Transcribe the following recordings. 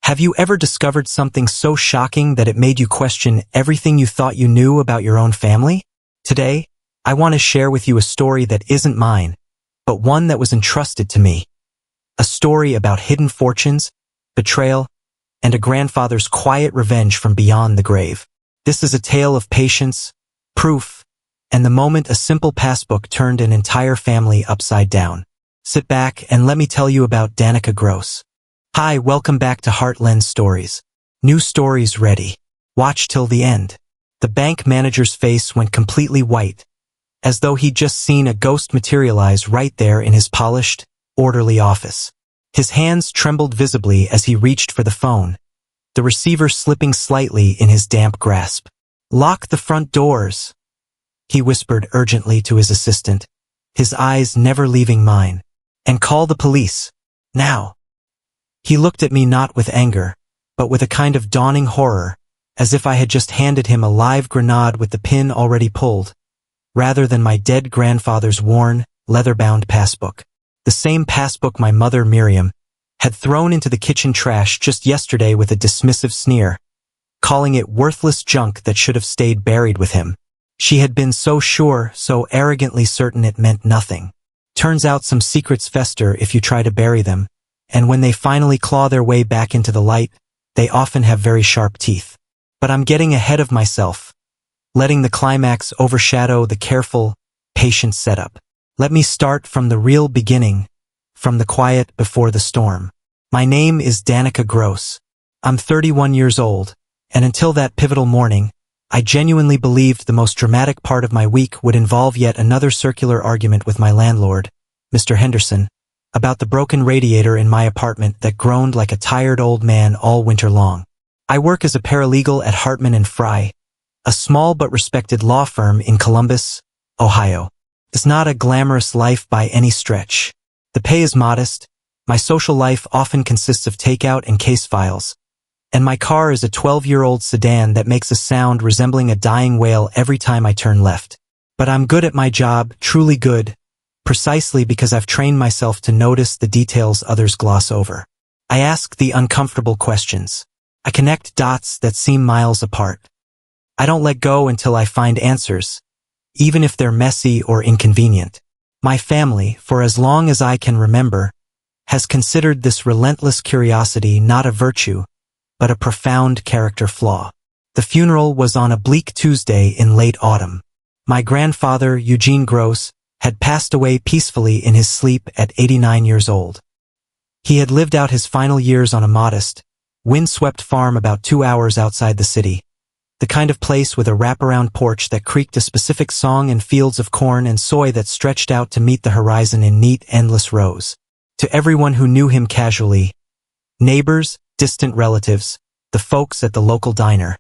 Have you ever discovered something so shocking that it made you question everything you thought you knew about your own family? Today, I want to share with you a story that isn't mine, but one that was entrusted to me. A story about hidden fortunes, betrayal, and a grandfather's quiet revenge from beyond the grave. This is a tale of patience, proof, and the moment a simple passbook turned an entire family upside down. Sit back and let me tell you about Danica Gross. Hi, welcome back to Heartland Stories. New stories ready. Watch till the end. The bank manager's face went completely white, as though he'd just seen a ghost materialize right there in his polished, orderly office. His hands trembled visibly as he reached for the phone, the receiver slipping slightly in his damp grasp. "Lock the front doors," he whispered urgently to his assistant, his eyes never leaving mine. "And call the police. Now." He looked at me not with anger, but with a kind of dawning horror, as if I had just handed him a live grenade with the pin already pulled, rather than my dead grandfather's worn, leather-bound passbook. The same passbook my mother, Miriam, had thrown into the kitchen trash just yesterday with a dismissive sneer, calling it worthless junk that should have stayed buried with him. She had been so sure, so arrogantly certain it meant nothing. Turns out some secrets fester if you try to bury them, and when they finally claw their way back into the light, they often have very sharp teeth. But I'm getting ahead of myself, letting the climax overshadow the careful, patient setup. Let me start from the real beginning, from the quiet before the storm. My name is Danica Gross. I'm 31 years old, and until that pivotal morning, I genuinely believed the most dramatic part of my week would involve yet another circular argument with my landlord, Mr. Henderson, about the broken radiator in my apartment that groaned like a tired old man all winter long. I work as a paralegal at Hartman & Fry, a small but respected law firm in Columbus, Ohio. It's not a glamorous life by any stretch. The pay is modest, my social life often consists of takeout and case files, and my car is a 12-year-old sedan that makes a sound resembling a dying whale every time I turn left. But I'm good at my job, truly good, precisely because I've trained myself to notice the details others gloss over. I ask the uncomfortable questions. I connect dots that seem miles apart. I don't let go until I find answers, even if they're messy or inconvenient. My family, for as long as I can remember, has considered this relentless curiosity not a virtue, but a profound character flaw. The funeral was on a bleak Tuesday in late autumn. My grandfather, Eugene Gross, had passed away peacefully in his sleep at 89 years old. He had lived out his final years on a modest, wind-swept farm about 2 hours outside the city, the kind of place with a wraparound porch that creaked a specific song and fields of corn and soy that stretched out to meet the horizon in neat, endless rows. To everyone who knew him casually, neighbors, distant relatives, the folks at the local diner,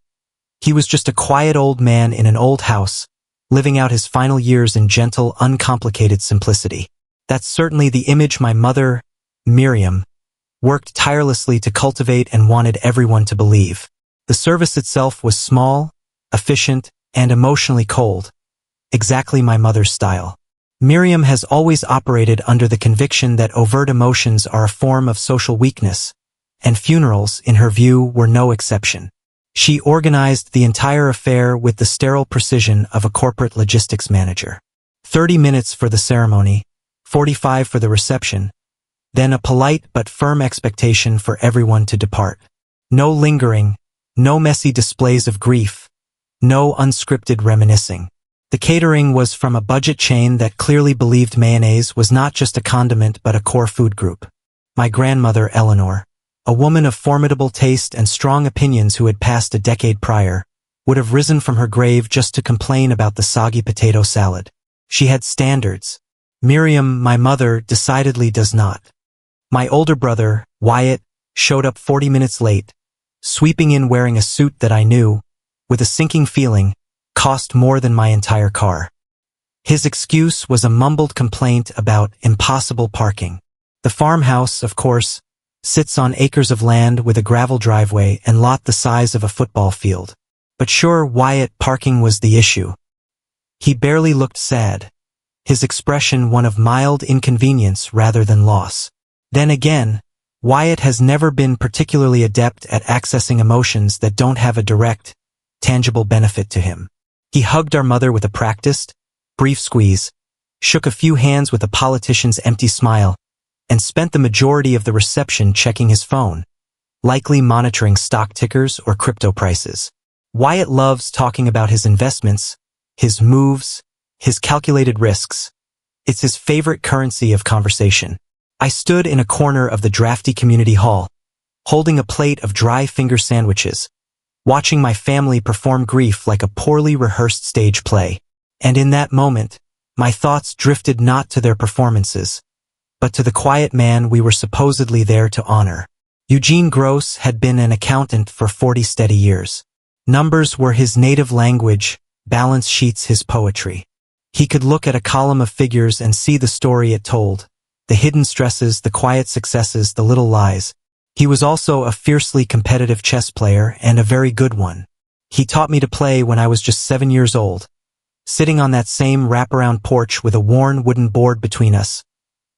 he was just a quiet old man in an old house, living out his final years in gentle, uncomplicated simplicity. That's certainly the image my mother, Miriam, worked tirelessly to cultivate and wanted everyone to believe. The service itself was small, efficient, and emotionally cold, exactly my mother's style. Miriam has always operated under the conviction that overt emotions are a form of social weakness, and funerals, in her view, were no exception. She organized the entire affair with the sterile precision of a corporate logistics manager. 30 minutes for the ceremony, 45 for the reception, then a polite but firm expectation for everyone to depart. No lingering, no messy displays of grief, no unscripted reminiscing. The catering was from a budget chain that clearly believed mayonnaise was not just a condiment but a core food group. My grandmother, Eleanor, a woman of formidable taste and strong opinions who had passed a decade prior, would have risen from her grave just to complain about the soggy potato salad. She had standards. Miriam, my mother, decidedly does not. My older brother, Wyatt, showed up 40 minutes late, sweeping in wearing a suit that I knew, with a sinking feeling, cost more than my entire car. His excuse was a mumbled complaint about impossible parking. The farmhouse, of course, sits on acres of land with a gravel driveway and lot the size of a football field. But sure, Wyatt, parking was the issue. He barely looked sad, his expression one of mild inconvenience rather than loss. Then again, Wyatt has never been particularly adept at accessing emotions that don't have a direct, tangible benefit to him. He hugged our mother with a practiced, brief squeeze, shook a few hands with a politician's empty smile, and spent the majority of the reception checking his phone, likely monitoring stock tickers or crypto prices. Wyatt loves talking about his investments, his moves, his calculated risks. It's his favorite currency of conversation. I stood in a corner of the drafty community hall, holding a plate of dry finger sandwiches, watching my family perform grief like a poorly rehearsed stage play. And in that moment, my thoughts drifted not to their performances, but to the quiet man we were supposedly there to honor. Eugene Gross had been an accountant for 40 steady years. Numbers were his native language, balance sheets his poetry. He could look at a column of figures and see the story it told, the hidden stresses, the quiet successes, the little lies. He was also a fiercely competitive chess player and a very good one. He taught me to play when I was just 7 years old, sitting on that same wraparound porch with a worn wooden board between us,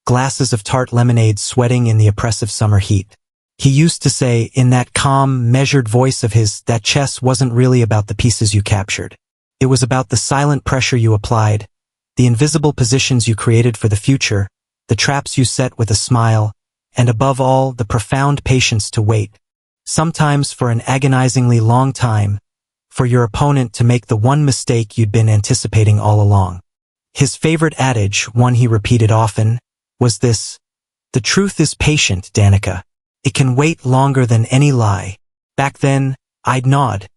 glasses of tart lemonade sweating in the oppressive summer heat. He used to say, in that calm, measured voice of his, that chess wasn't really about the pieces you captured. It was about the silent pressure you applied, the invisible positions you created for the future, the traps you set with a smile, and above all, the profound patience to wait, sometimes for an agonizingly long time, for your opponent to make the one mistake you'd been anticipating all along. His favorite adage, one he repeated often, was this: "The truth is patient, Danica. It can wait longer than any lie." Back then, I'd nod,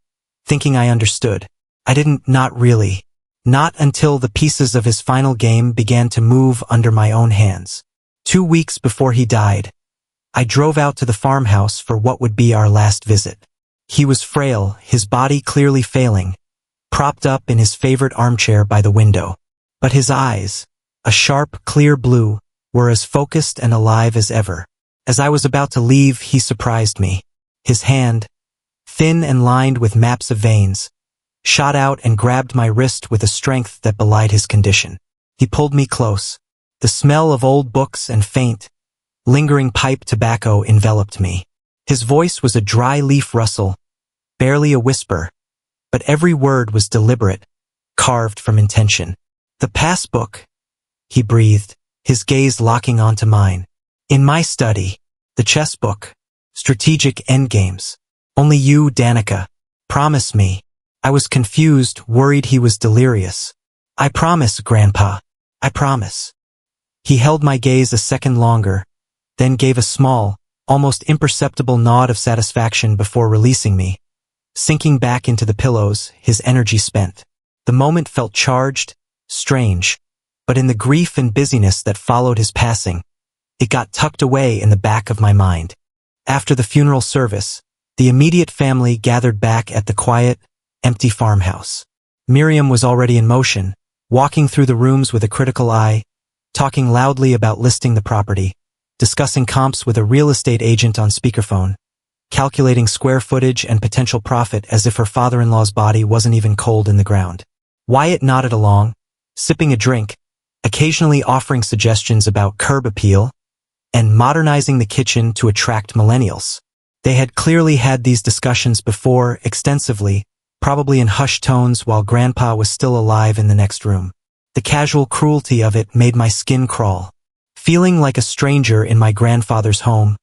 thinking I understood. I didn't, not really. Not until the pieces of his final game began to move under my own hands. 2 weeks before he died, I drove out to the farmhouse for what would be our last visit. He was frail, his body clearly failing, propped up in his favorite armchair by the window. But his eyes, a sharp, clear blue, were as focused and alive as ever. As I was about to leave, he surprised me. His hand, thin and lined with maps of veins, shot out and grabbed my wrist with a strength that belied his condition. He pulled me close. The smell of old books and faint, lingering pipe tobacco enveloped me. His voice was a dry leaf rustle, barely a whisper, but every word was deliberate, carved from intention. "The Passbook," he breathed, his gaze locking onto mine. "In my study, the chess book, strategic endgames. Only you, Danica. Promise me." I was confused, worried he was delirious. "I promise, Grandpa. I promise." He held my gaze a second longer, then gave a small, almost imperceptible nod of satisfaction before releasing me, sinking back into the pillows, his energy spent. The moment felt charged, strange, but in the grief and busyness that followed his passing, it got tucked away in the back of my mind. After the funeral service, the immediate family gathered back at the quiet, empty farmhouse. Miriam was already in motion, walking through the rooms with a critical eye, talking loudly about listing the property, discussing comps with a real estate agent on speakerphone, calculating square footage and potential profit as if her father-in-law's body wasn't even cold in the ground. Wyatt nodded along, sipping a drink, occasionally offering suggestions about curb appeal and modernizing the kitchen to attract millennials. They had clearly had these discussions before, extensively, probably in hushed tones while Grandpa was still alive in the next room. The casual cruelty of it made my skin crawl. Feeling like a stranger in my grandfather's home,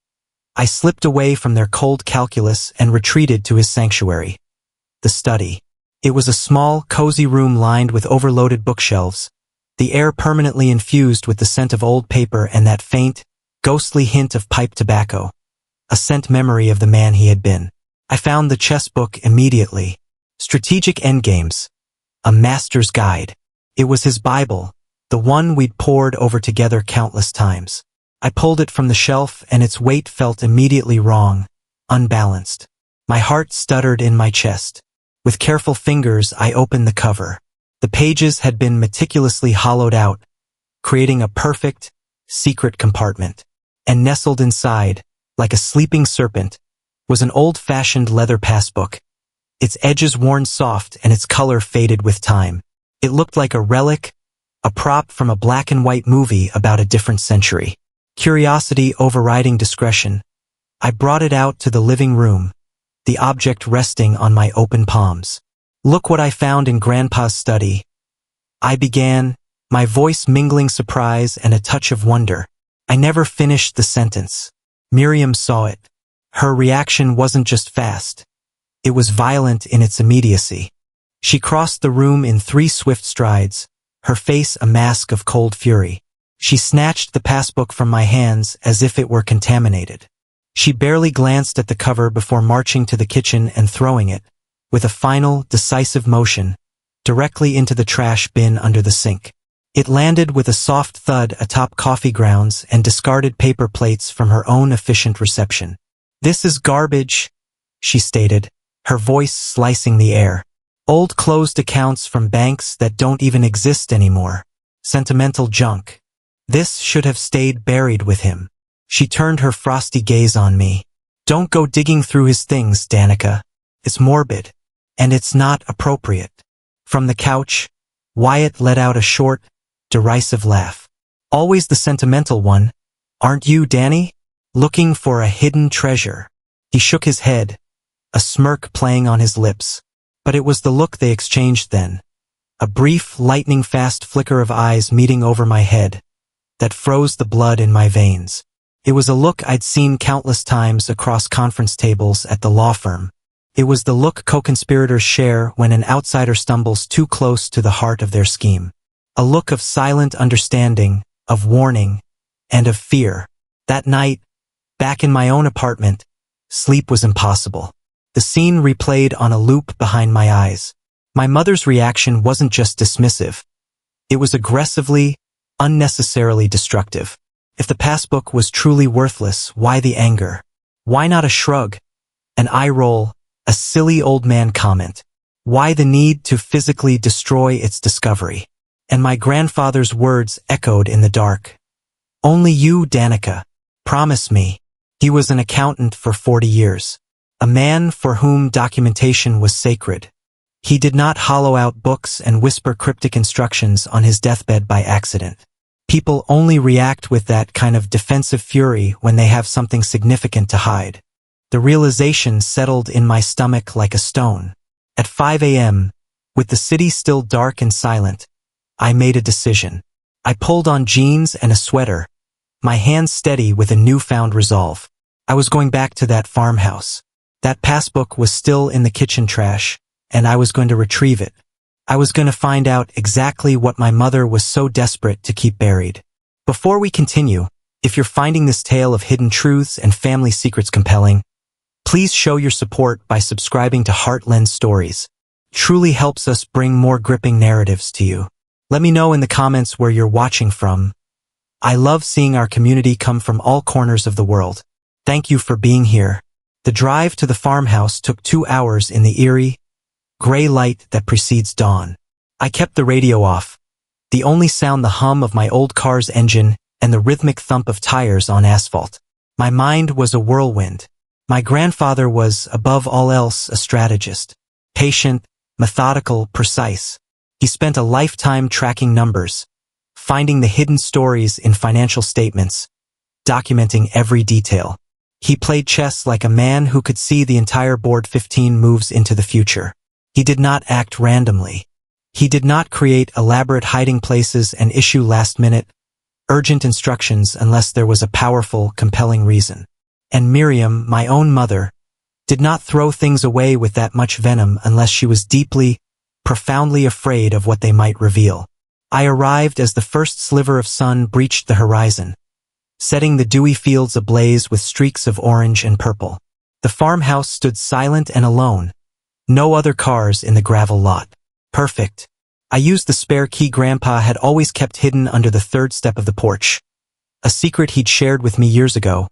I slipped away from their cold calculus and retreated to his sanctuary, the study. It was a small, cozy room lined with overloaded bookshelves, the air permanently infused with the scent of old paper and that faint, ghostly hint of pipe tobacco, a scent memory of the man he had been. I found the chess book immediately. Strategic Endgames, a master's guide. It was his Bible, the one we'd pored over together countless times. I pulled it from the shelf and its weight felt immediately wrong, unbalanced. My heart stuttered in my chest. With careful fingers, I opened the cover. The pages had been meticulously hollowed out, creating a perfect, secret compartment. And nestled inside, like a sleeping serpent, was an old-fashioned leather passbook, its edges worn soft and its color faded with time. It looked like a relic, a prop from a black-and-white movie about a different century. Curiosity overriding discretion, I brought it out to the living room, the object resting on my open palms. "Look what I found in Grandpa's study," I began, my voice mingling surprise and a touch of wonder. I never finished the sentence. Miriam saw it. Her reaction wasn't just fast. It was violent in its immediacy. She crossed the room in 3 swift strides, her face a mask of cold fury. She snatched the passbook from my hands as if it were contaminated. She barely glanced at the cover before marching to the kitchen and throwing it, with a final, decisive motion, directly into the trash bin under the sink. It landed with a soft thud atop coffee grounds and discarded paper plates from her own efficient reception. "This is garbage," she stated, her voice slicing the air. "Old closed accounts from banks that don't even exist anymore. Sentimental junk. This should have stayed buried with him." She turned her frosty gaze on me. "Don't go digging through his things, Danica. It's morbid. And it's not appropriate." From the couch, Wyatt let out a short, derisive laugh. "Always the sentimental one, aren't you, Danny? Looking for a hidden treasure." He shook his head, a smirk playing on his lips. But it was the look they exchanged then. A brief, lightning-fast flicker of eyes meeting over my head that froze the blood in my veins. It was a look I'd seen countless times across conference tables at the law firm. It was the look co-conspirators share when an outsider stumbles too close to the heart of their scheme. A look of silent understanding, of warning, and of fear. That night, back in my own apartment, sleep was impossible. The scene replayed on a loop behind my eyes. My mother's reaction wasn't just dismissive. It was aggressively, unnecessarily destructive. If the passbook was truly worthless, why the anger? Why not a shrug, an eye roll, a silly old man comment? Why the need to physically destroy its discovery? And my grandfather's words echoed in the dark. "Only you, Danica. Promise me." He was an accountant for 40 years. A man for whom documentation was sacred. He did not hollow out books and whisper cryptic instructions on his deathbed by accident. People only react with that kind of defensive fury when they have something significant to hide. The realization settled in my stomach like a stone. At 5 a.m., with the city still dark and silent, I made a decision. I pulled on jeans and a sweater, my hands steady with a newfound resolve. I was going back to that farmhouse. That passbook was still in the kitchen trash, and I was going to retrieve it. I was going to find out exactly what my mother was so desperate to keep buried. Before we continue, if you're finding this tale of hidden truths and family secrets compelling, please show your support by subscribing to Heartland Stories. It truly helps us bring more gripping narratives to you. Let me know in the comments where you're watching from. I love seeing our community come from all corners of the world. Thank you for being here. The drive to the farmhouse took 2 hours in the eerie, gray light that precedes dawn. I kept the radio off, the only sound the hum of my old car's engine and the rhythmic thump of tires on asphalt. My mind was a whirlwind. My grandfather was, above all else, a strategist. Patient, methodical, precise. He spent a lifetime tracking numbers, finding the hidden stories in financial statements, documenting every detail. He played chess like a man who could see the entire board 15 moves into the future. He did not act randomly. He did not create elaborate hiding places and issue last-minute, urgent instructions unless there was a powerful, compelling reason. And Miriam, my own mother, did not throw things away with that much venom unless she was deeply, profoundly afraid of what they might reveal. I arrived as the first sliver of sun breached the horizon, setting the dewy fields ablaze with streaks of orange and purple. The farmhouse stood silent and alone. No other cars in the gravel lot. Perfect. I used the spare key Grandpa had always kept hidden under the 3rd step of the porch. A secret he'd shared with me years ago.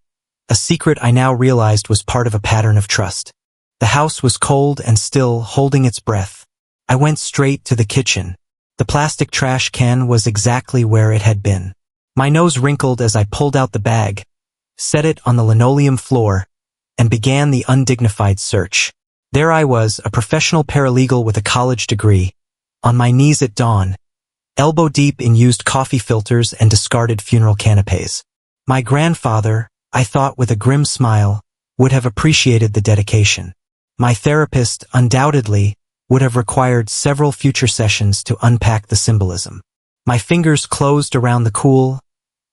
A secret I now realized was part of a pattern of trust. The house was cold and still, holding its breath. I went straight to the kitchen. The plastic trash can was exactly where it had been. My nose wrinkled as I pulled out the bag, set it on the linoleum floor, and began the undignified search. There I was, a professional paralegal with a college degree, on my knees at dawn, elbow deep in used coffee filters and discarded funeral canapes. My grandfather, I thought with a grim smile, would have appreciated the dedication. My therapist, undoubtedly, would have required several future sessions to unpack the symbolism. My fingers closed around the cool,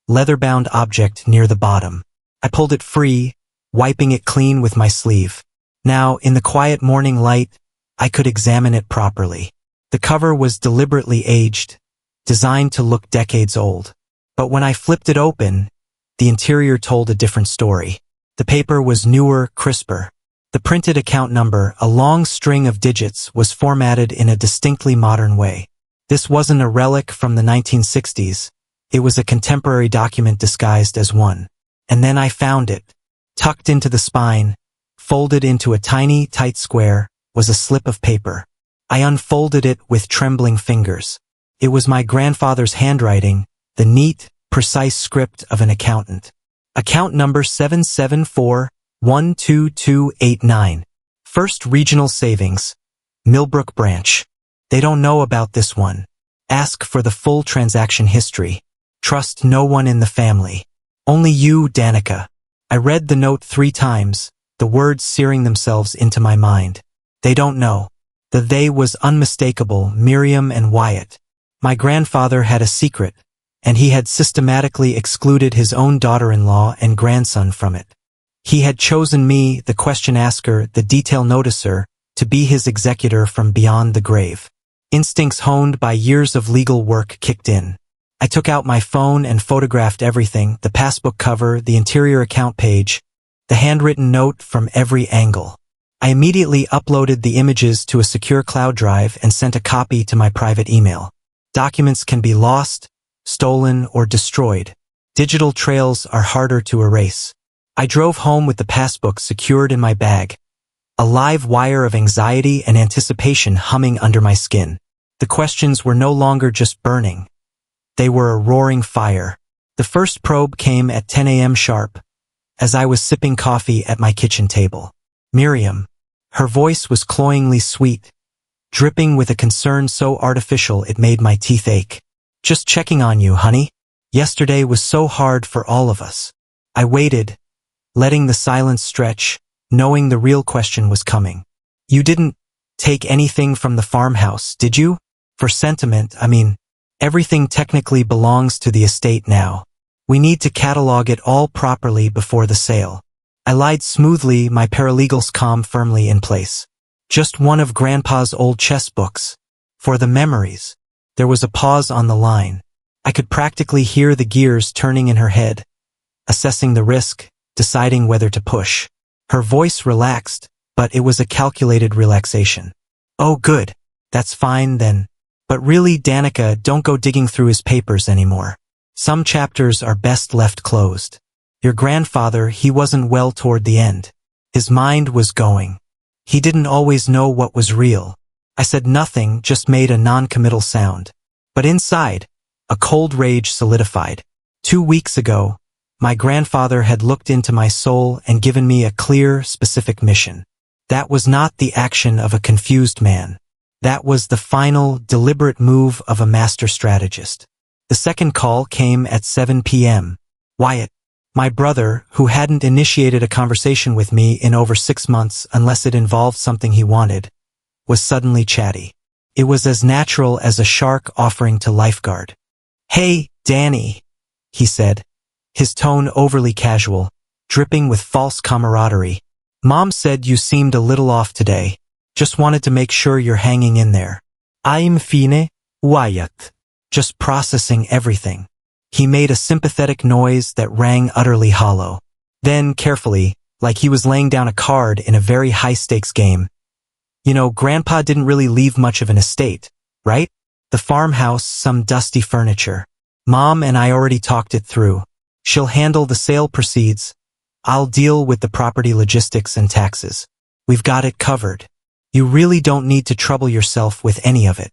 leather-bound object near the bottom. I pulled it free, wiping it clean with my sleeve. Now, in the quiet morning light, I could examine it properly. The cover was deliberately aged, designed to look decades old. But when I flipped it open, the interior told a different story. The paper was newer, crisper. The printed account number, a long string of digits, was formatted in a distinctly modern way. This wasn't a relic from the 1960s. It was a contemporary document disguised as one. And then I found it. Tucked into the spine, folded into a tiny, tight square, was a slip of paper. I unfolded it with trembling fingers. It was my grandfather's handwriting, the neat, precise script of an accountant. Account number 774-12289. First Regional Savings, Millbrook Branch. They don't know about this one. Ask for the full transaction history. Trust no one in the family. Only you, Danica. I read the note 3 times, the words searing themselves into my mind. They don't know. The they was unmistakable, Miriam and Wyatt. My grandfather had a secret, and he had systematically excluded his own daughter-in-law and grandson from it. He had chosen me, the question asker, the detail noticer, to be his executor from beyond the grave. Instincts honed by years of legal work kicked in. I took out my phone and photographed everything, the passbook cover, the interior account page, the handwritten note from every angle. I immediately uploaded the images to a secure cloud drive and sent a copy to my private email. Documents can be lost, stolen, or destroyed. Digital trails are harder to erase. I drove home with the passbook secured in my bag, a live wire of anxiety and anticipation humming under my skin. The questions were no longer just burning. They were a roaring fire. The first probe came at 10 a.m. sharp, as I was sipping coffee at my kitchen table. Miriam. Her voice was cloyingly sweet, dripping with a concern so artificial it made my teeth ache. Just checking on you, honey. Yesterday was so hard for all of us. I waited, letting the silence stretch, knowing the real question was coming. You didn't take anything from the farmhouse, did you? For sentiment, I mean, everything technically belongs to the estate now. We need to catalog it all properly before the sale. I lied smoothly, my paralegal's calm firmly in place. Just one of Grandpa's old chess books. For the memories. There was a pause on the line. I could practically hear the gears turning in her head, assessing the risk, deciding whether to push. Her voice relaxed, but it was a calculated relaxation. Oh good, that's fine then. But really, Danica, don't go digging through his papers anymore. Some chapters are best left closed. Your grandfather, he wasn't well toward the end. His mind was going. He didn't always know what was real. I said nothing, just made a non-committal sound. But inside, a cold rage solidified. 2 weeks ago, my grandfather had looked into my soul and given me a clear, specific mission. That was not the action of a confused man. That was the final, deliberate move of a master strategist. The second call came at 7 p.m. Wyatt, my brother, who hadn't initiated a conversation with me in over 6 months unless it involved something he wanted, was suddenly chatty. It was as natural as a shark offering to lifeguard. Hey, Danny, he said, his tone overly casual, dripping with false camaraderie. Mom said you seemed a little off today. Just wanted to make sure you're hanging in there. I'm fine, Wyatt. Just processing everything. He made a sympathetic noise that rang utterly hollow. Then, carefully, like he was laying down a card in a very high-stakes game. You know, Grandpa didn't really leave much of an estate, right? The farmhouse, some dusty furniture. Mom and I already talked it through. She'll handle the sale proceeds. I'll deal with the property logistics and taxes. We've got it covered. You really don't need to trouble yourself with any of it.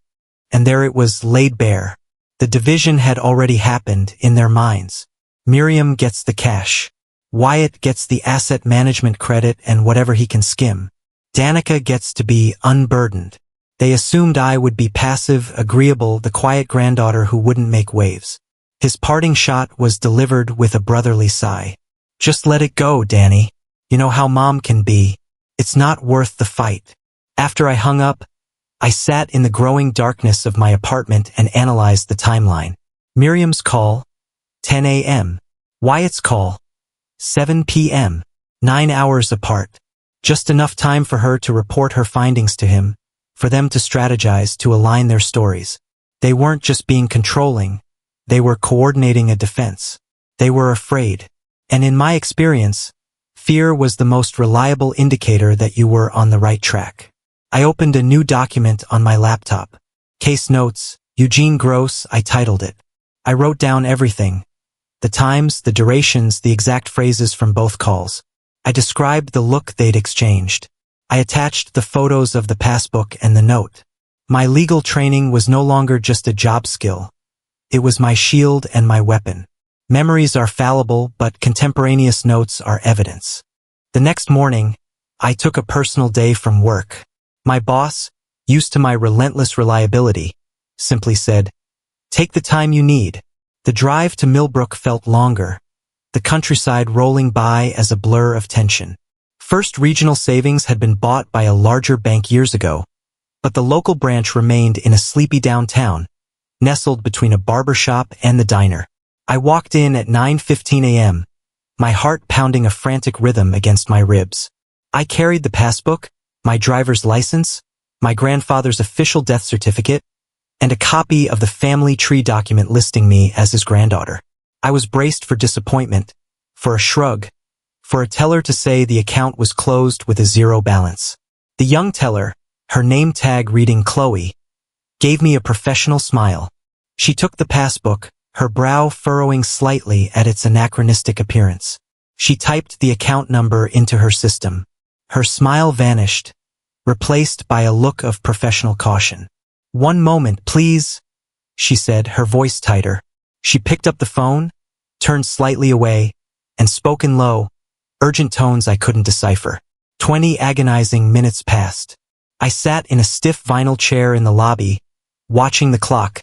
And there it was, laid bare. The division had already happened in their minds. Miriam gets the cash. Wyatt gets the asset management credit and whatever he can skim. Danica gets to be unburdened. They assumed I would be passive, agreeable, the quiet granddaughter who wouldn't make waves. His parting shot was delivered with a brotherly sigh. Just let it go, Danny. You know how mom can be. It's not worth the fight. After I hung up, I sat in the growing darkness of my apartment and analyzed the timeline. Miriam's call, 10 a.m. Wyatt's call, 7 p.m. 9 hours apart. Just enough time for her to report her findings to him, for them to strategize to align their stories. They weren't just being controlling, they were coordinating a defense. They were afraid. And in my experience, fear was the most reliable indicator that you were on the right track. I opened a new document on my laptop. Case notes, Eugene Gross, I titled it. I wrote down everything. The times, the durations, the exact phrases from both calls. I described the look they'd exchanged. I attached the photos of the passbook and the note. My legal training was no longer just a job skill. It was my shield and my weapon. Memories are fallible, but contemporaneous notes are evidence. The next morning, I took a personal day from work. My boss, used to my relentless reliability, simply said, "Take the time you need." The drive to Millbrook felt longer, the countryside rolling by as a blur of tension. First Regional Savings had been bought by a larger bank years ago, but the local branch remained in a sleepy downtown, nestled between a barber shop and the diner. I walked in at 9:15 a.m., my heart pounding a frantic rhythm against my ribs. I carried the passbook, my driver's license, my grandfather's official death certificate, and a copy of the family tree document listing me as his granddaughter. I was braced for disappointment, for a shrug, for a teller to say the account was closed with a zero balance. The young teller, her name tag reading Chloe, gave me a professional smile. She took the passbook, her brow furrowing slightly at its anachronistic appearance. She typed the account number into her system. Her smile vanished, replaced by a look of professional caution. "One moment, please," she said, her voice tighter. She picked up the phone, turned slightly away, and spoke in low, urgent tones I couldn't decipher. 20 agonizing minutes passed. I sat in a stiff vinyl chair in the lobby, watching the clock,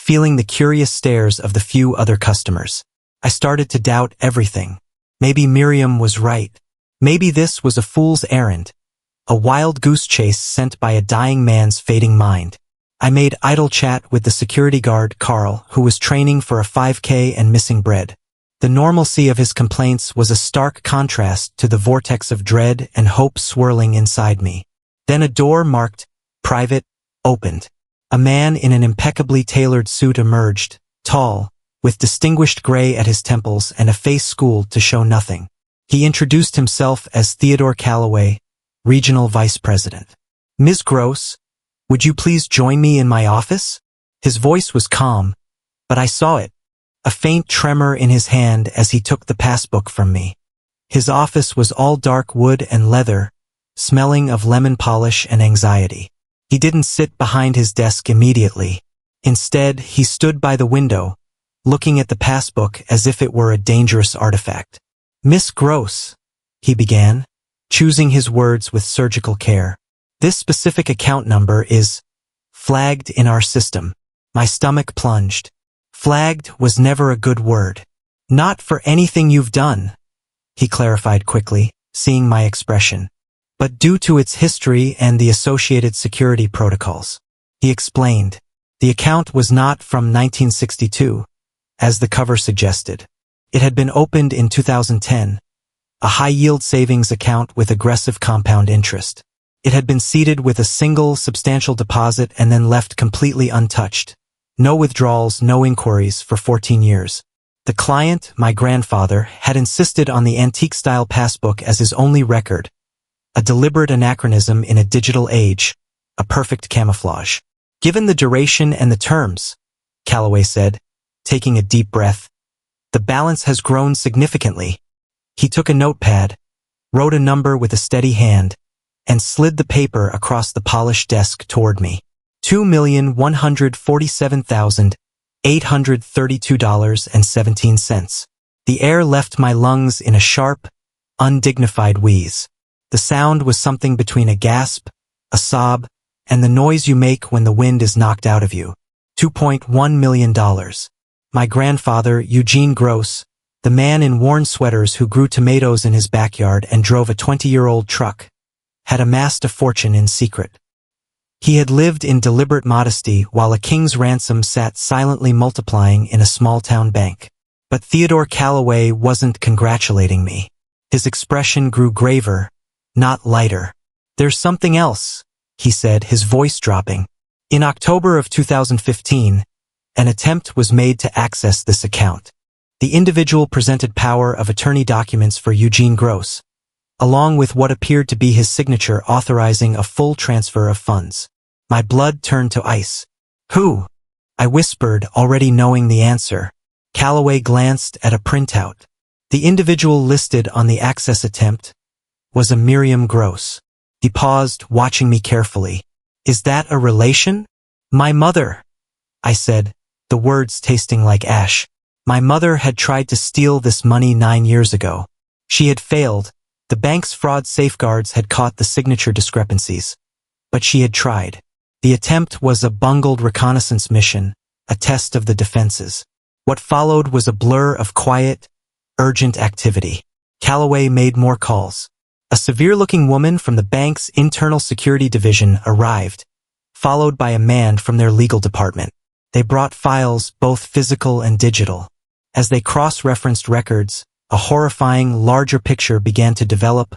feeling the curious stares of the few other customers. I started to doubt everything. Maybe Miriam was right. Maybe this was a fool's errand, a wild goose chase sent by a dying man's fading mind. I made idle chat with the security guard, Carl, who was training for a 5K and missing bread. The normalcy of his complaints was a stark contrast to the vortex of dread and hope swirling inside me. Then a door marked "Private" opened. A man in an impeccably tailored suit emerged, tall, with distinguished gray at his temples and a face schooled to show nothing. He introduced himself as Theodore Calloway, Regional Vice President. "Ms. Gross, would you please join me in my office?" His voice was calm, but I saw it, a faint tremor in his hand as he took the passbook from me. His office was all dark wood and leather, smelling of lemon polish and anxiety. He didn't sit behind his desk immediately. Instead, he stood by the window, looking at the passbook as if it were a dangerous artifact. "Miss Gross," he began, choosing his words with surgical care. "This specific account number is flagged in our system." My stomach plunged. Flagged was never a good word. "Not for anything you've done," he clarified quickly, seeing my expression, "but due to its history and the associated security protocols." He explained. The account was not from 1962, as the cover suggested. It had been opened in 2010, a high-yield savings account with aggressive compound interest. It had been seeded with a single substantial deposit and then left completely untouched. No withdrawals, no inquiries for 14 years. The client, my grandfather, had insisted on the antique-style passbook as his only record, a deliberate anachronism in a digital age, a perfect camouflage. "Given the duration and the terms," Calloway said, taking a deep breath, "the balance has grown significantly." He took a notepad, wrote a number with a steady hand, and slid the paper across the polished desk toward me. $2,147,832.17. The air left my lungs in a sharp, undignified wheeze. The sound was something between a gasp, a sob, and the noise you make when the wind is knocked out of you. $2.1 million. My grandfather, Eugene Gross, The man in worn sweaters who grew tomatoes in his backyard and drove a 20-year-old truck had amassed a fortune in secret. He had lived in deliberate modesty while a king's ransom sat silently multiplying in a small-town bank. But Theodore Calloway wasn't congratulating me. His expression grew graver, not lighter. "There's something else," he said, his voice dropping. In October of 2015, an attempt was made to access this account. The individual presented power of attorney documents for Eugene Gross, along with what appeared to be his signature authorizing a full transfer of funds. My blood turned to ice. "Who?" I whispered, already knowing the answer. Calloway glanced at a printout. The individual listed on the access attempt was a Miriam Gross. He paused, watching me carefully. "Is that a relation?" "My mother," I said, the words tasting like ash. My mother had tried to steal this money 9 years ago. She had failed. The bank's fraud safeguards had caught the signature discrepancies. But she had tried. The attempt was a bungled reconnaissance mission, a test of the defenses. What followed was a blur of quiet, urgent activity. Calloway made more calls. A severe-looking woman from the bank's internal security division arrived, followed by a man from their legal department. They brought files, both physical and digital. As they cross-referenced records, a horrifying, larger picture began to develop,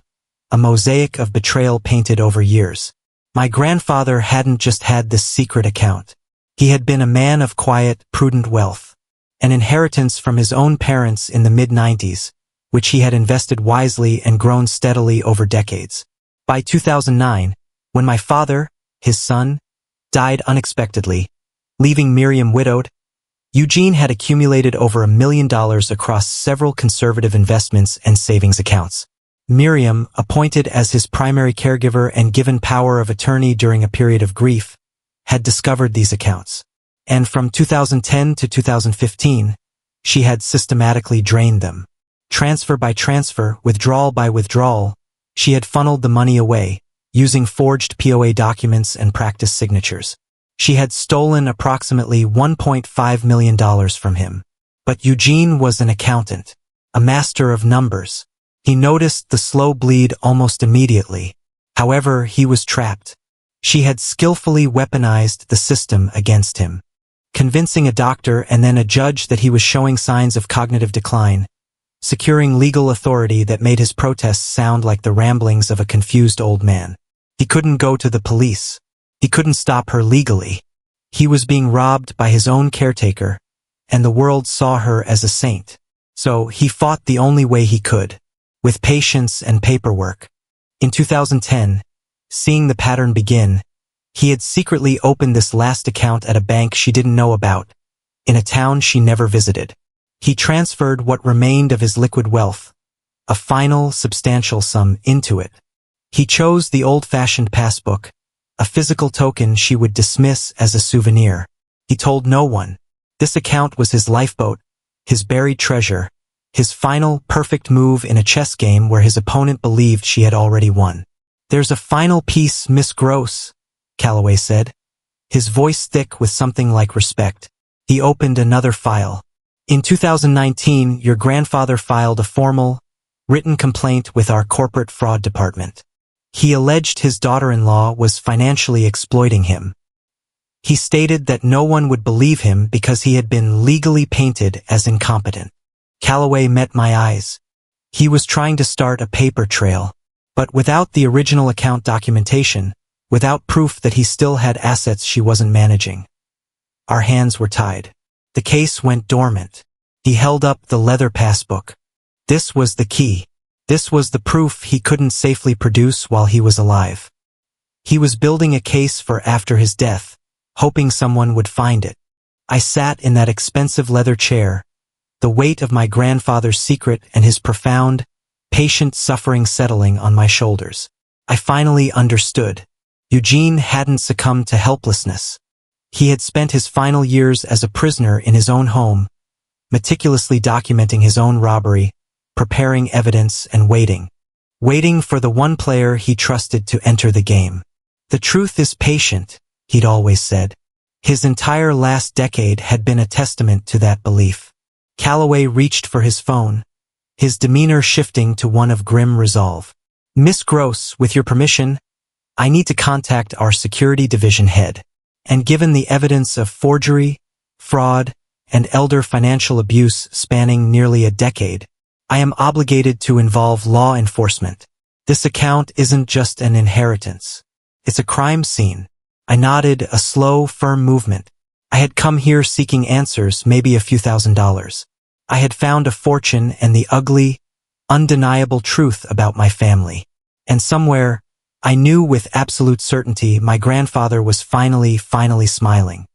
a mosaic of betrayal painted over years. My grandfather hadn't just had this secret account. He had been a man of quiet, prudent wealth. An inheritance from his own parents in the mid-90s, which he had invested wisely and grown steadily over decades. By 2009, when my father, his son, died unexpectedly, leaving Miriam widowed, Eugene had accumulated over $1 million across several conservative investments and savings accounts. Miriam, appointed as his primary caregiver and given power of attorney during a period of grief, had discovered these accounts. And from 2010 to 2015, she had systematically drained them. Transfer by transfer, withdrawal by withdrawal, she had funneled the money away, using forged POA documents and practice signatures. She had stolen approximately $1.5 million from him. But Eugene was an accountant, a master of numbers. He noticed the slow bleed almost immediately. However, he was trapped. She had skillfully weaponized the system against him, convincing a doctor and then a judge that he was showing signs of cognitive decline, securing legal authority that made his protests sound like the ramblings of a confused old man. He couldn't go to the police. He couldn't stop her legally. He was being robbed by his own caretaker, and the world saw her as a saint. So he fought the only way he could, with patience and paperwork. In 2010, seeing the pattern begin, he had secretly opened this last account at a bank she didn't know about, in a town she never visited. He transferred what remained of his liquid wealth, a final, substantial sum, into it. He chose the old-fashioned passbook, a physical token she would dismiss as a souvenir. He told no one. This account was his lifeboat, his buried treasure, his final, perfect move in a chess game where his opponent believed she had already won. "There's a final piece, Miss Gross," Calloway said, his voice thick with something like respect. He opened another file. "In 2019, your grandfather filed a formal, written complaint with our corporate fraud department. He alleged his daughter-in-law was financially exploiting him. He stated that no one would believe him because he had been legally painted as incompetent." Calloway met my eyes. He was trying to start a paper trail, but without the original account documentation, without proof that he still had assets she wasn't managing. Our hands were tied. The case went dormant. He held up the leather passbook. This was the key. This was the proof he couldn't safely produce while he was alive. He was building a case for after his death, hoping someone would find it. I sat in that expensive leather chair, the weight of my grandfather's secret and his profound, patient suffering settling on my shoulders. I finally understood. Eugene hadn't succumbed to helplessness. He had spent his final years as a prisoner in his own home, meticulously documenting his own robbery, preparing evidence and waiting for the one player he trusted to enter the game. "The truth is patient," he'd always said. His entire last decade had been a testament to that belief. Calloway reached for his phone, his demeanor shifting to one of grim resolve. Miss Gross, with your permission, I need to contact our security division head. And given the evidence of forgery, fraud, and elder financial abuse spanning nearly a decade, I am obligated to involve law enforcement. This account isn't just an inheritance. It's a crime scene. I nodded, a slow, firm movement. I had come here seeking answers, maybe a few $1,000s. I had found a fortune and the ugly, undeniable truth about my family. And somewhere, I knew with absolute certainty my grandfather was finally smiling.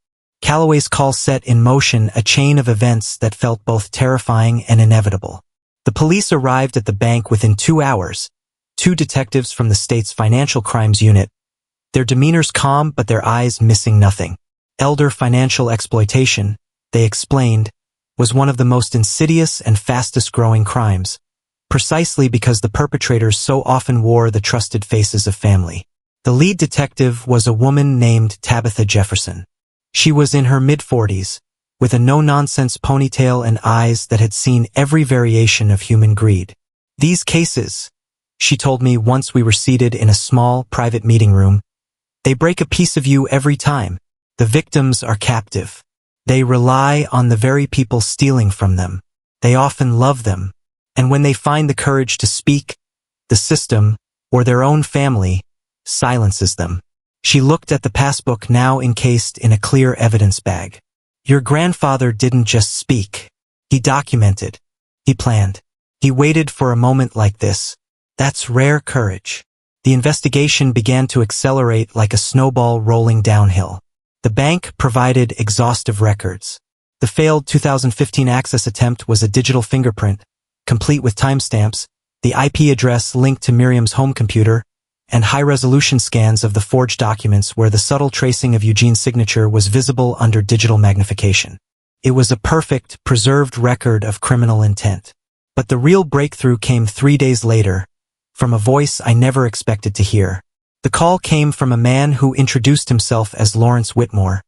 Calloway's call set in motion a chain of events that felt both terrifying and inevitable. The police arrived at the bank within 2 hours, 2 detectives from the state's financial crimes unit, their demeanors calm but their eyes missing nothing. Elder financial exploitation, they explained, was one of the most insidious and fastest-growing crimes, precisely because the perpetrators so often wore the trusted faces of family. The lead detective was a woman named Tabitha Jefferson. She was in her mid-40s, with a no-nonsense ponytail and eyes that had seen every variation of human greed. These cases, she told me once we were seated in a small, private meeting room, they break a piece of you every time. The victims are captive. They rely on the very people stealing from them. They often love them. And when they find the courage to speak, the system, or their own family, silences them. She looked at the passbook now encased in a clear evidence bag. Your grandfather didn't just speak. He documented. He planned. He waited for a moment like this. That's rare courage. The investigation began to accelerate like a snowball rolling downhill. The bank provided exhaustive records. The failed 2015 access attempt was a digital fingerprint, complete with timestamps, the IP address linked to Miriam's home computer, and high-resolution scans of the forged documents where the subtle tracing of Eugene's signature was visible under digital magnification. It was a perfect, preserved record of criminal intent. But the real breakthrough came 3 days later, from a voice I never expected to hear. The call came from a man who introduced himself as Lawrence Whitmore,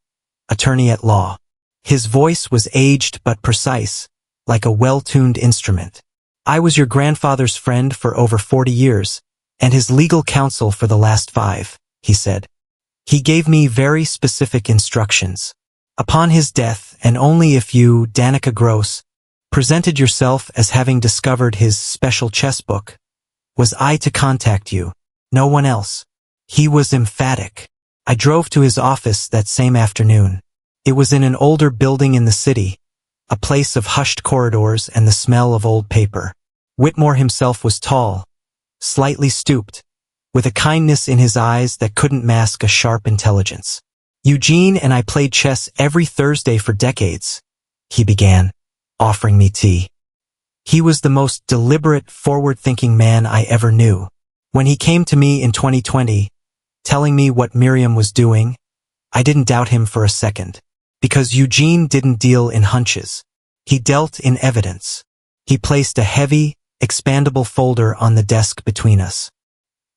attorney at law. His voice was aged but precise, like a well-tuned instrument. I was your grandfather's friend for over 40 years, and his legal counsel for the last 5, he said. He gave me very specific instructions. Upon his death, and only if you, Danica Gross, presented yourself as having discovered his special chess book, was I to contact you, no one else. He was emphatic. I drove to his office that same afternoon. It was in an older building in the city, a place of hushed corridors and the smell of old paper. Whitmore himself was tall, slightly stooped, with a kindness in his eyes that couldn't mask a sharp intelligence. Eugene and I played chess every Thursday for decades, he began, offering me tea. He was the most deliberate, forward-thinking man I ever knew. When he came to me in 2020, telling me what Miriam was doing, I didn't doubt him for a second. Because Eugene didn't deal in hunches. He dealt in evidence. He placed a heavy, expandable folder on the desk between us.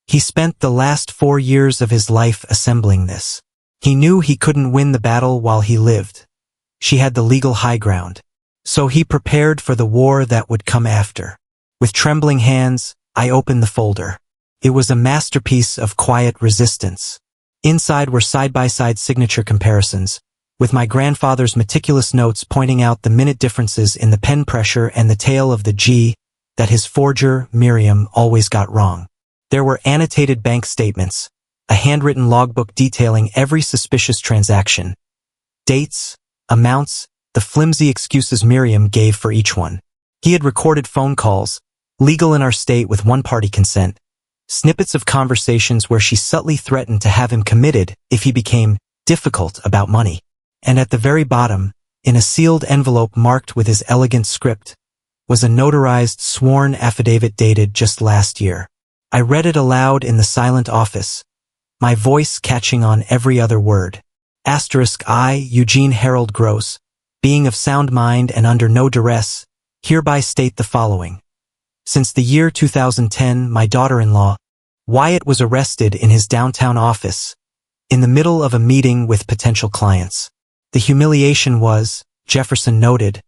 He spent the last 4 years of his life assembling this. He knew he couldn't win the battle while he lived. She had the legal high ground. So he prepared for the war that would come after. With trembling hands, I opened the folder. It was a masterpiece of quiet resistance. Inside were side-by-side signature comparisons, with my grandfather's meticulous notes pointing out the minute differences in the pen pressure and the tail of the G that his forger, Miriam, always got wrong. There were annotated bank statements, a handwritten logbook detailing every suspicious transaction, dates, amounts, the flimsy excuses Miriam gave for each one. He had recorded phone calls, legal in our state with one-party consent, snippets of conversations where she subtly threatened to have him committed if he became difficult about money. And at the very bottom, in a sealed envelope marked with his elegant script, was a notarized sworn affidavit dated just last year. I read it aloud in the silent office, my voice catching on every other word. I, Eugene Harold Gross, being of sound mind and under no duress, hereby state the following. Since the year 2010, my daughter-in-law, Wyatt, was arrested in his downtown office, in the middle of a meeting with potential clients. The humiliation was, Jefferson noted,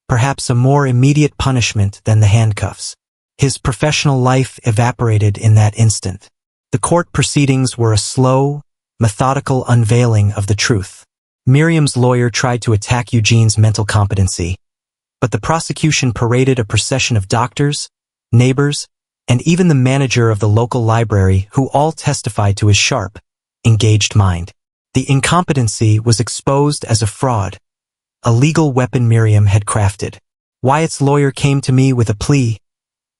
perhaps a more immediate punishment than the handcuffs. His professional life evaporated in that instant. The court proceedings were a slow, methodical unveiling of the truth. Miriam's lawyer tried to attack Eugene's mental competency, but the prosecution paraded a procession of doctors, neighbors, and even the manager of the local library who all testified to his sharp, engaged mind. The incompetency was exposed as a fraud, a legal weapon Miriam had crafted. Wyatt's lawyer came to me with a plea.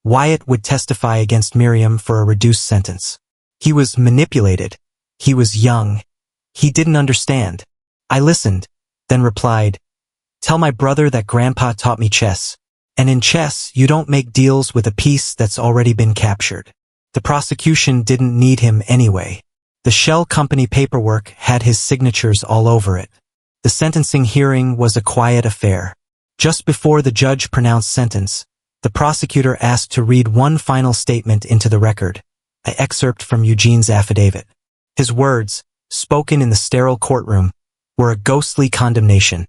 Wyatt would testify against Miriam for a reduced sentence. He was manipulated. He was young. He didn't understand. I listened, then replied, "Tell my brother that Grandpa taught me chess. And in chess, you don't make deals with a piece that's already been captured." The prosecution didn't need him anyway. The shell company paperwork had his signatures all over it. The sentencing hearing was a quiet affair. Just before the judge pronounced sentence, the prosecutor asked to read one final statement into the record, an excerpt from Eugene's affidavit. His words, spoken in the sterile courtroom, were a ghostly condemnation.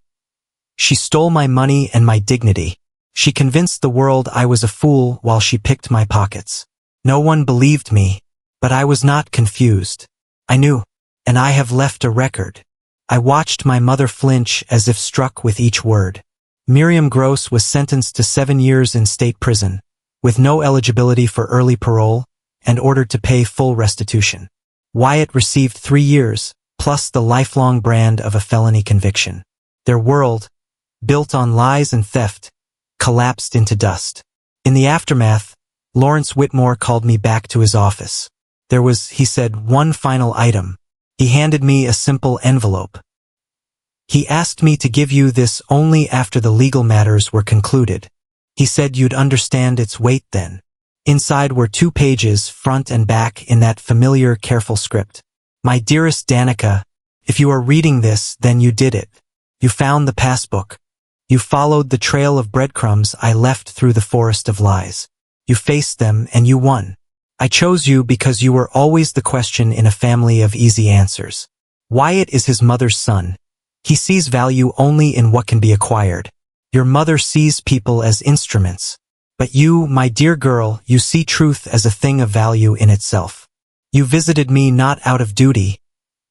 "She stole my money and my dignity. She convinced the world I was a fool while she picked my pockets. No one believed me, but I was not confused. I knew, and I have left a record." I watched my mother flinch as if struck with each word. Miriam Gross was sentenced to 7 years in state prison, with no eligibility for early parole, and ordered to pay full restitution. Wyatt received 3 years, plus the lifelong brand of a felony conviction. Their world, built on lies and theft, collapsed into dust. In the aftermath, Lawrence Whitmore called me back to his office. There was, he said, one final item. He handed me a simple envelope. He asked me to give you this only after the legal matters were concluded. He said you'd understand its weight then. Inside were 2 pages, front and back, in that familiar, careful script. "My dearest Danica, if you are reading this, then you did it. You found the passbook. You followed the trail of breadcrumbs I left through the forest of lies. You faced them and you won. I chose you because you were always the question in a family of easy answers. Wyatt is his mother's son. He sees value only in what can be acquired. Your mother sees people as instruments. But you, my dear girl, you see truth as a thing of value in itself. You visited me not out of duty,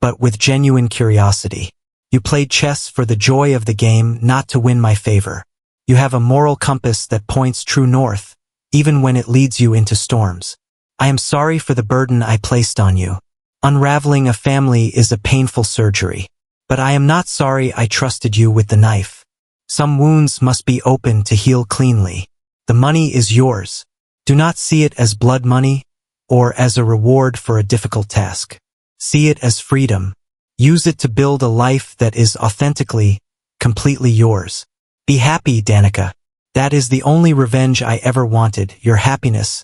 but with genuine curiosity. You played chess for the joy of the game, not to win my favor. You have a moral compass that points true north, even when it leads you into storms. I am sorry for the burden I placed on you. Unraveling a family is a painful surgery. But I am not sorry I trusted you with the knife. Some wounds must be opened to heal cleanly. The money is yours. Do not see it as blood money, or as a reward for a difficult task. See it as freedom. Use it to build a life that is authentically, completely yours. Be happy, Danica. That is the only revenge I ever wanted, your happiness,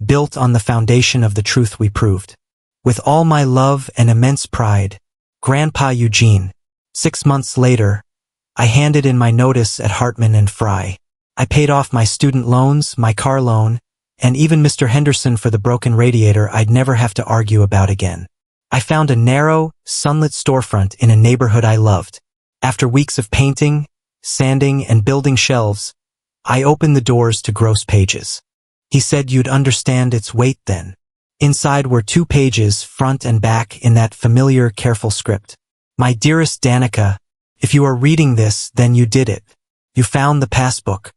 built on the foundation of the truth we proved. With all my love and immense pride, Grandpa Eugene. 6 months later, I handed in my notice at Hartman and Fry. I paid off my student loans, my car loan, and even Mr. Henderson for the broken radiator I'd never have to argue about again. I found a narrow, sunlit storefront in a neighborhood I loved. After weeks of painting, sanding, and building shelves, I opened the doors to Gross pages. He said you'd understand its weight then. Inside were 2 pages, front and back, in that familiar, careful script. My dearest Danica, if you are reading this, then you did it. You found the passbook.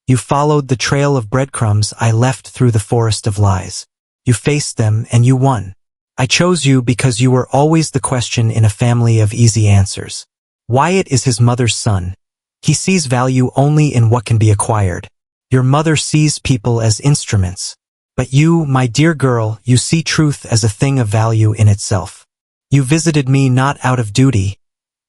You followed the trail of breadcrumbs I left through the forest of lies. You faced them and you won. I chose you because you were always the question in a family of easy answers. Wyatt is his mother's son. He sees value only in what can be acquired. Your mother sees people as instruments. But you, my dear girl, you see truth as a thing of value in itself. You visited me not out of duty,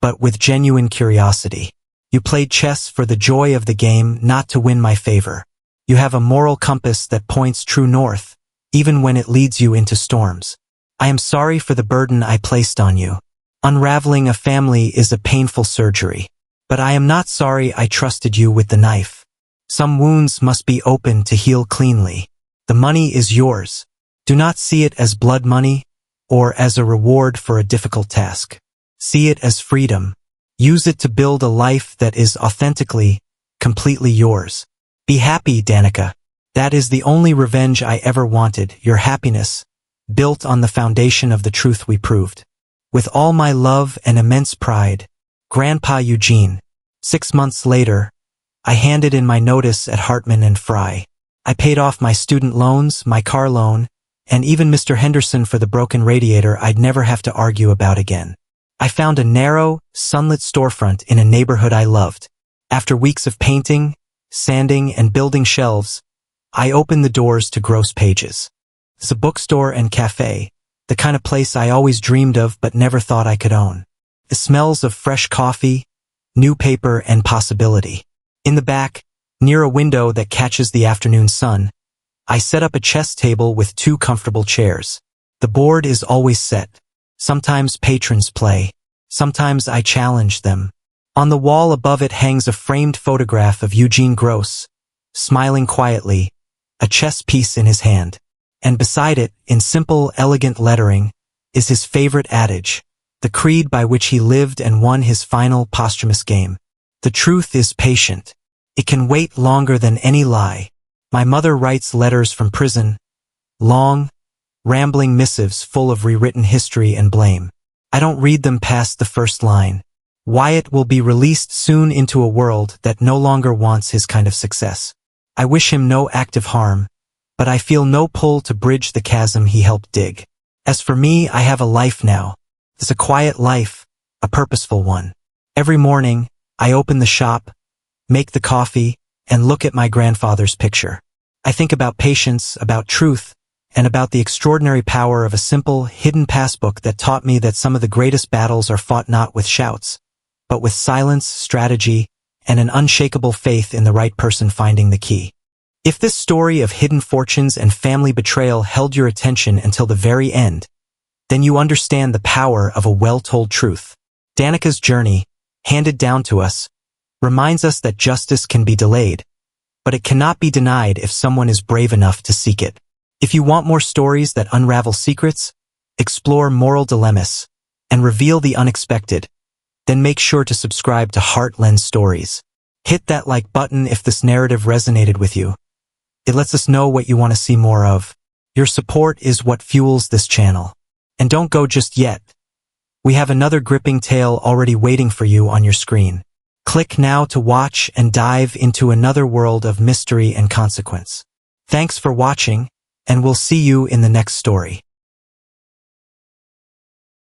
but with genuine curiosity. You played chess for the joy of the game, not to win my favor. You have a moral compass that points true north, even when it leads you into storms. I am sorry for the burden I placed on you. Unraveling a family is a painful surgery. But I am not sorry I trusted you with the knife. Some wounds must be opened to heal cleanly. The money is yours. Do not see it as blood money, or as a reward for a difficult task. See it as freedom. Use it to build a life that is authentically, completely yours. Be happy, Danica. That is the only revenge I ever wanted, your happiness, built on the foundation of the truth we proved. With all my love and immense pride, Grandpa Eugene. 6 months later, I handed in my notice at Hartman and Fry. I paid off my student loans, my car loan, and even Mr. Henderson for the broken radiator I'd never have to argue about again. I found a narrow, sunlit storefront in a neighborhood I loved. After weeks of painting, sanding, and building shelves, I opened the doors to Gross Pages. It's a bookstore and cafe, the kind of place I always dreamed of but never thought I could own. It smells of fresh coffee, new paper, and possibility. In the back, near a window that catches the afternoon sun, I set up a chess table with 2 comfortable chairs. The board is always set. Sometimes patrons play. Sometimes I challenge them. On the wall above it hangs a framed photograph of Eugene Gross, smiling quietly, a chess piece in his hand. And beside it, in simple, elegant lettering, is his favorite adage, the creed by which he lived and won his final posthumous game. The truth is patient. It can wait longer than any lie. My mother writes letters from prison, long, rambling missives full of rewritten history and blame. I don't read them past the first line. Wyatt will be released soon into a world that no longer wants his kind of success. I wish him no active harm, but I feel no pull to bridge the chasm he helped dig. As for me, I have a life now. It's a quiet life, a purposeful one. Every morning, I open the shop, make the coffee, and look at my grandfather's picture. I think about patience, about truth, and about the extraordinary power of a simple, hidden passbook that taught me that some of the greatest battles are fought not with shouts, but with silence, strategy, and an unshakable faith in the right person finding the key. If this story of hidden fortunes and family betrayal held your attention until the very end, then you understand the power of a well-told truth. Danica's journey, handed down to us, reminds us that justice can be delayed, but it cannot be denied if someone is brave enough to seek it. If you want more stories that unravel secrets, explore moral dilemmas, and reveal the unexpected, then make sure to subscribe to Heartland Stories. Hit that like button if this narrative resonated with you. It lets us know what you want to see more of. Your support is what fuels this channel. And don't go just yet. We have another gripping tale already waiting for you on your screen. Click now to watch and dive into another world of mystery and consequence. Thanks for watching, and we'll see you in the next story.